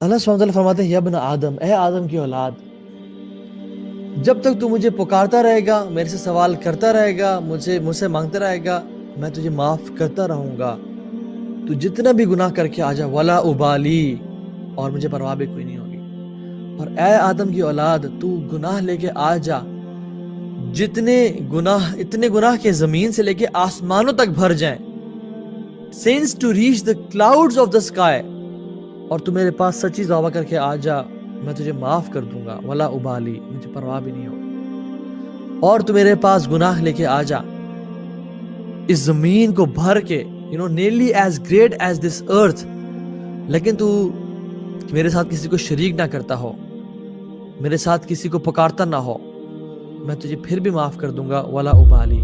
اللہ سبحانہ وتعالی فرماتے ہیں یا ابن آدم، اے آدم کی اولاد، جب تک تو مجھے پکارتا رہے گا، میرے سے سوال کرتا رہے گا، مجھ سے مانگتا رہے گا، میں تجھے معاف کرتا رہوں گا. تو جتنا بھی گناہ کر کے آ جا، ولا ابالی، اور مجھے پرواہ بھی کوئی نہیں ہوگی. اور اے آدم کی اولاد، تو گناہ لے کے آ جا، اتنے گناہ کے زمین سے لے کے آسمانوں تک بھر جائیں، since to reach the clouds of the sky, اور تو میرے پاس سچی توبہ کر کے آ جا، میں تجھے معاف کر دوں گا، ولا ابالی، مجھے پرواہ بھی نہیں ہوگی. اور تو میرے پاس گناہ لے کے آ جا، اس زمین کو بھر کے، nearly as great as this earth، لیکن تو میرے ساتھ کسی کو شریک نہ کرتا ہو، میرے ساتھ کسی کو پکارتا نہ ہو، میں تجھے پھر بھی معاف کر دوں گا، ولا ابالی.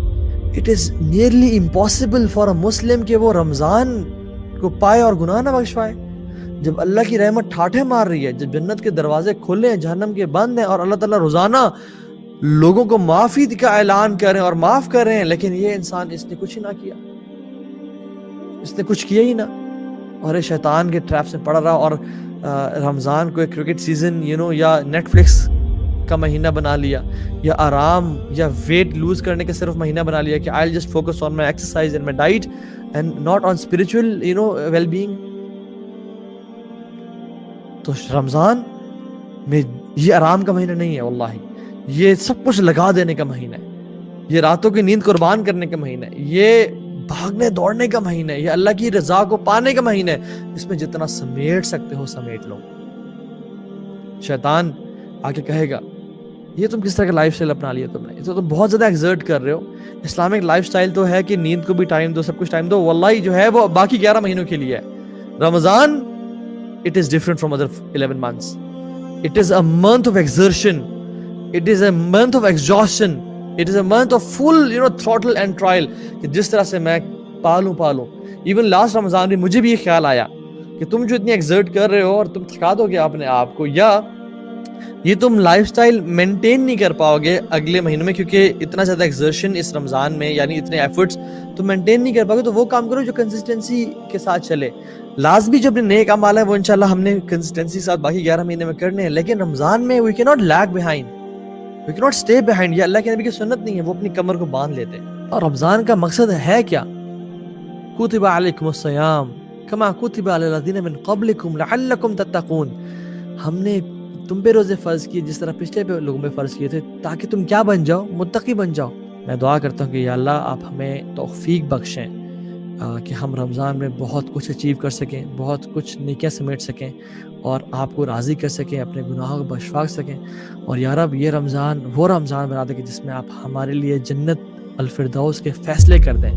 It is nearly impossible for a Muslim کہ وہ رمضان کو پائے اور گناہ نہ بخشوائے. جب اللہ کی رحمت ٹھاٹھے مار رہی ہے، جب جنت کے دروازے کھلے ہیں، جہنم کے بند ہیں، اور اللہ تعالیٰ روزانہ لوگوں کو معافی کا اعلان کر رہے ہیں اور معاف کر رہے ہیں، لیکن یہ انسان اس نے کچھ ہی نہ کیا، اس نے کچھ کیا ہی نہ، اور یہ شیطان کے ٹریپ سے پڑ رہا. اور رمضان کو ایک کرکٹ سیزن یا نیٹ فلکس کا مہینہ بنا لیا، یا آرام یا ویٹ لوز کرنے کا صرف مہینہ بنا لیا کہ I'll just focus on my exercise and my diet and not on spiritual well-being. تو رمضان میں یہ آرام کا مہینہ نہیں ہے، واللہ یہ سب کچھ لگا دینے کا مہینہ ہے، یہ راتوں کی نیند قربان کرنے کا مہینہ ہے، یہ بھاگنے دوڑنے کا مہینہ ہے، یہ اللہ کی رضا کو پانے کا مہینہ ہے. اس میں جتنا سمیٹ سکتے ہو سمیٹ لو. شیطان آگے کہے گا یہ تم کس طرح کا لائف سٹائل اپنا لیا تم نے، تو تم بہت زیادہ ایکزرٹ کر رہے ہو. اسلامک لائف سٹائل تو ہے کہ نیند کو بھی ٹائم دو، سب کچھ ٹائم دو، واللہ جو ہے وہ باقی 11 مہینوں کے لیے ہے. رمضان it is different from other 11 months. It is a month of exertion. It is a month of exhaustion. It is a month of full throttle and trial. کہ جس طرح سے میں پالوں. ایون لاسٹ رمضان میں مجھے بھی یہ خیال آیا کہ تم جو اتنی ایکزرٹ کر رہے ہو اور تم تھکا دو گے اپنے آپ کو، یا یہ تم لائف سٹائل مینٹین نہیں کر پاؤ گے اگلے مہینوں میں، کیونکہ اتنا زیادہ ایکزرشن اس رمضان میں، یعنی اتنے ایفرٹس تم مینٹین نہیں کر پاؤ گے. تو وہ کام کرو جو کنسسٹنسی کے ساتھ چلے. لازمی جو اپنے نیک اعمال ہے وہ انشاءاللہ ہم نے کنسسٹنسی کے ساتھ باقی 11 مہینے میں کرنے ہیں، لیکن رمضان میں وی کی ناٹ لیگ بیہائنڈ، وی کی ناٹ اسٹے بیہائنڈ. یہ اللہ کے نبی کی سنت نہیں ہے، وہ اپنی کمر کو باندھ لیتے. اور رمضان کا مقصد ہے کیا؟ کتب علیکم الصیام کما کتب علی الذین من قبلکم لعلکم تتقون. ہم نے تم پہ روزے فرض کیے جس طرح پچھلے پہ لوگوں پہ فرض کیے تھے، تاکہ تم کیا بن جاؤ؟ متقی بن جاؤ. میں دعا کرتا ہوں کہ یا اللہ آپ ہمیں توفیق بخشیں کہ ہم رمضان میں بہت کچھ اچیو کر سکیں، بہت کچھ نیکیاں سمیٹ سکیں، اور آپ کو راضی کر سکیں، اپنے گناہوں کو بخشوا سکیں. اور یا رب یہ رمضان وہ رمضان بنا دے کہ جس میں آپ ہمارے لیے جنت الفردوس کے فیصلے کر دیں.